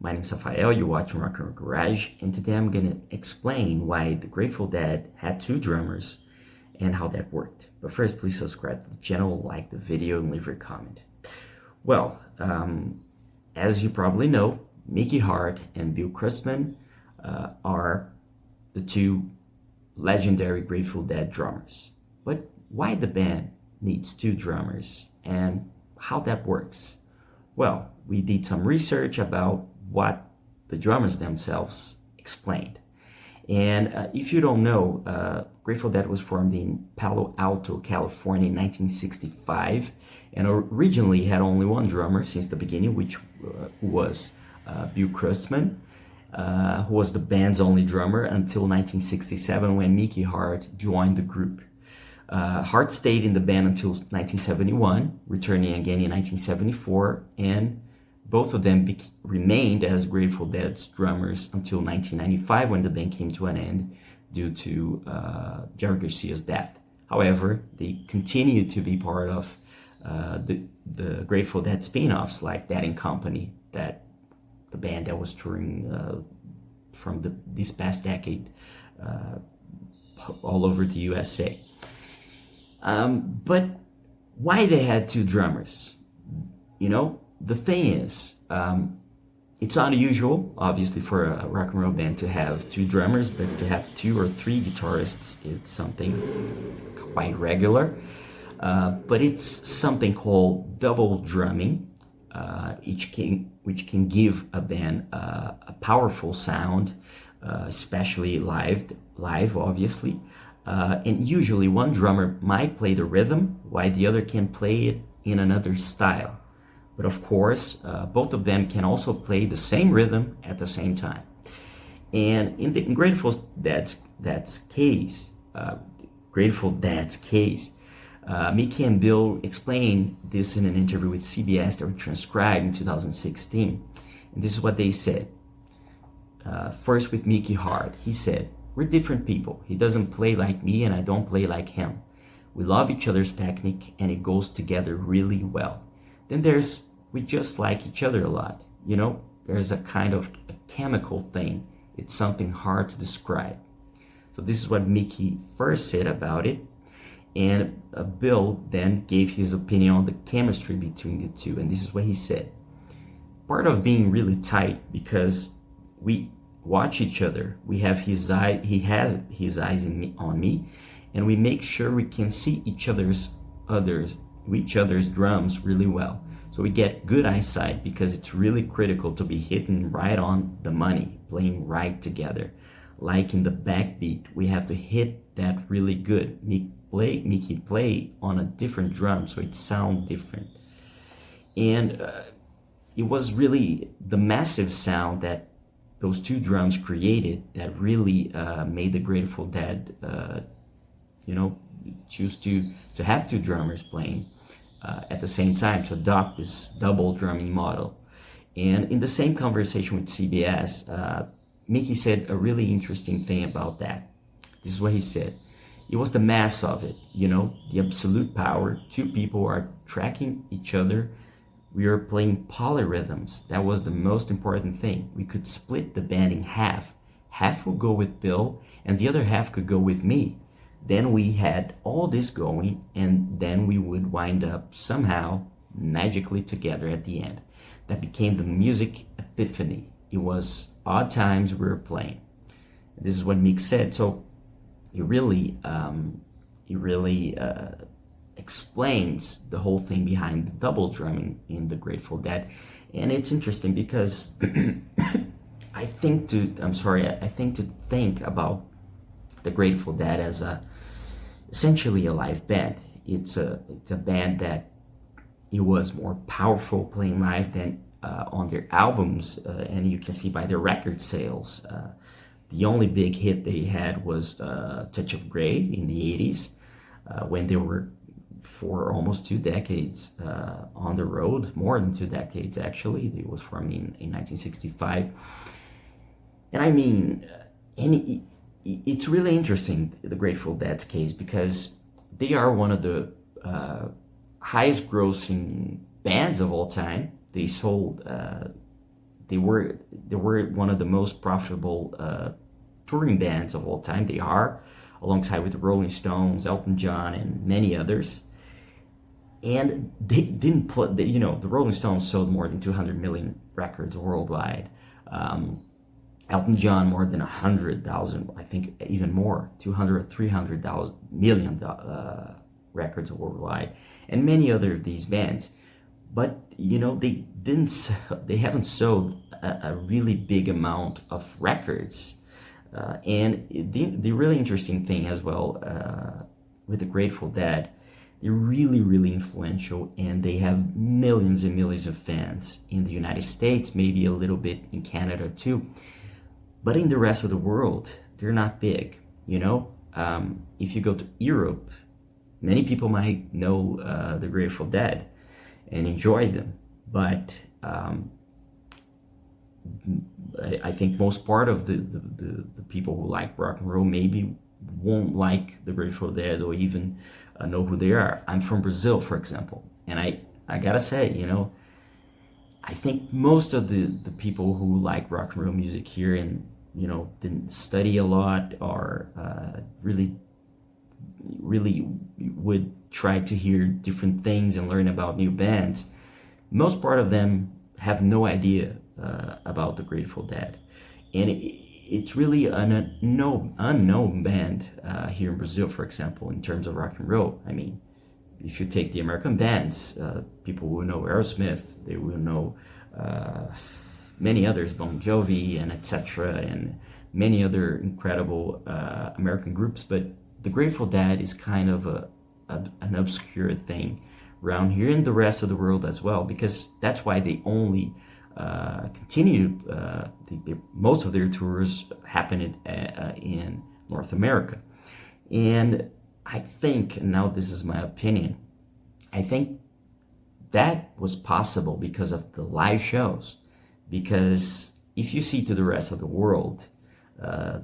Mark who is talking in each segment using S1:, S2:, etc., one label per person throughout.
S1: My name is Rafael, you're watching Rock and Roll Garage, and today I'm going to explain why the Grateful Dead had two drummers and how that worked. But first, please subscribe to the channel, like the video, and leave a comment. Well, as you probably know, Mickey Hart and Bill Kreutzmann are the two legendary Grateful Dead drummers. But why the band needs two drummers and how that works? Well, we did some research about what the drummers themselves explained. And if you don't know, Grateful Dead was formed in Palo Alto, California in 1965, and originally had only one drummer since the beginning, which was Bill Kreutzmann, who was the band's only drummer until 1967 when Mickey Hart joined the group. Hart stayed in the band until 1971, returning again in 1974, and both of them remained as Grateful Dead's drummers until 1995 when the band came to an end due to Jerry Garcia's death. However, they continued to be part of the Grateful Dead spin-offs like Dead and Company, that the band that was touring from this past decade all over the USA. But why they had two drummers? You know, the thing is, it's unusual, obviously, for a rock and roll band to have two drummers, but to have two or three guitarists, it's something quite regular. But it's something called double drumming, which can give a band a powerful sound, especially live, obviously. And usually one drummer might play the rhythm while the other can play it in another style. But of course, both of them can also play the same rhythm at the same time. And in Grateful Dead's case, Mickey and Bill explained this in an interview with CBS that was transcribed in 2016. And this is what they said. First with Mickey Hart, he said, "We're different people. He doesn't play like me and I don't play like him. We love each other's technique and it goes together really well. Then we just like each other a lot. You know, there's a kind of a chemical thing. It's something hard to describe." So this is what Mickey first said about it. And Bill then gave his opinion on the chemistry between the two. And this is what he said. "Part of being really tight because we watch each other. He has his eyes on me, and we make sure we can see each other's drums really well. So we get good eyesight because it's really critical to be hitting right on the money, playing right together. Like in the backbeat, we have to hit that really good. Mickey play on a different drum, so it sounds different. And it was really the massive sound that those two drums created that really made the Grateful Dead, choose to have two drummers playing at the same time, to adopt this double drumming model." And in the same conversation with CBS, Mickey said a really interesting thing about that. This is what he said. "It was the mass of it, the absolute power. Two people are tracking each other. We were playing polyrhythms. That was the most important thing. We could split the band in half. Half would go with Bill, and the other half could go with me. Then we had all this going, and then we would wind up somehow magically together at the end. That became the music epiphany. It was odd times we were playing." This is what Mick said. So he really explains the whole thing behind the double drumming in the Grateful Dead. And it's interesting because I think to think about the Grateful Dead as essentially a live band. It's a band that it was more powerful playing live than on their albums, and you can see by their record sales. The only big hit they had was Touch of Grey in the 80s, when they were for almost 2 decades on the road, more than 2 decades actually. It was formed in 1965. And I mean, it's really interesting, the Grateful Dead's case, because they are one of the highest grossing bands of all time. They sold they were one of the most profitable touring bands of all time. They are, alongside with the Rolling Stones, Elton John, and many others. And they didn't put, the Rolling Stones sold more than 200 million records worldwide. Elton John more than 100,000, I think even more, 200 or 300,000 million records worldwide, and many other of these bands. But they haven't sold a really big amount of records. And the really interesting thing as well with the Grateful Dead, they're really, really influential, and they have millions and millions of fans in the United States, maybe a little bit in Canada too. But in the rest of the world, they're not big, If you go to Europe, many people might know the Grateful Dead and enjoy them. But I think most part of the people who like rock and roll maybe won't like the Grateful Dead or even know who they are. I'm from Brazil, for example, and I gotta say, I think most of the people who like rock and roll music here and didn't study a lot or really would try to hear different things and learn about new bands, most part of them have no idea about the Grateful Dead. And it's really an unknown band here in Brazil, for example, in terms of rock and roll. I mean, if you take the American bands, people will know Aerosmith, they will know many others, Bon Jovi and etc., and many other incredible American groups. But the Grateful Dead is kind of an obscure thing around here in the rest of the world as well, because that's why they only continue, most of their tours happen in North America. And I think, and now this is my opinion, I think that was possible because of the live shows. Because if you see to the rest of the world had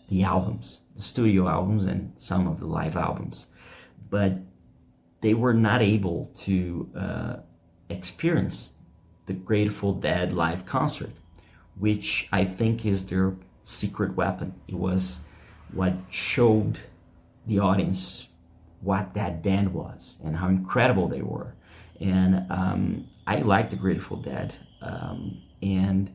S1: the albums, the studio albums and some of the live albums, but they were not able to experience the Grateful Dead live concert, which I think is their secret weapon. It was what showed the audience what that band was and how incredible they were. And I like the Grateful Dead, and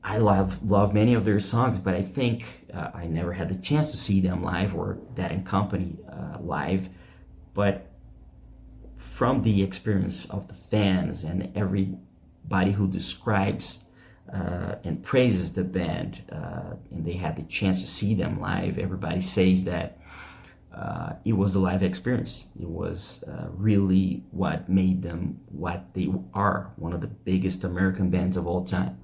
S1: I love many of their songs, but I think I never had the chance to see them live or Dead and Company live. But from the experience of the fans and everybody who describes and praises the band, and they had the chance to see them live, everybody says that it was a live experience. It was really what made them what they are, one of the biggest American bands of all time.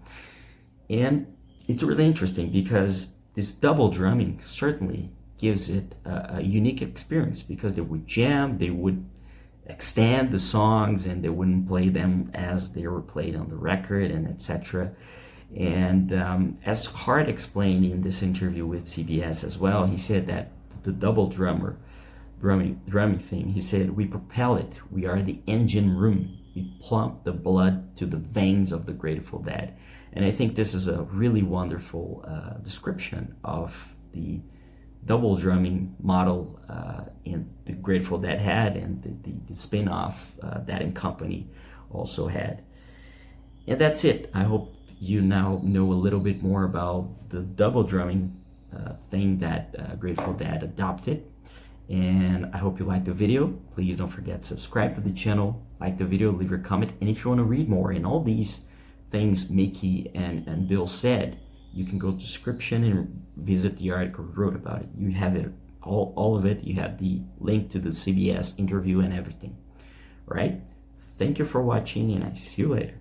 S1: And it's really interesting because this double drumming certainly gives it a unique experience, because they would jam, they would extend the songs, and they wouldn't play them as they were played on the record, and etc. And as Hart explained in this interview with CBS as well, he said that the double drumming thing, he said, we propel it, we are the engine room, we pump the blood to the veins of the Grateful Dead. And I think this is a really wonderful description of the double drumming model in the Grateful Dead had, and the spin-off Dead and Company also had. And that's it. I hope you now know a little bit more about the double drumming thing that Grateful Dead adopted. And I hope you liked the video. Please don't forget to subscribe to the channel, like the video, leave your comment. And if you want to read more in all these things Mickey and Bill said, you can go to the description and visit the article we wrote about it. You have it, all of it. You have the link to the CBS interview and everything. All right? Thank you for watching, and I see you later.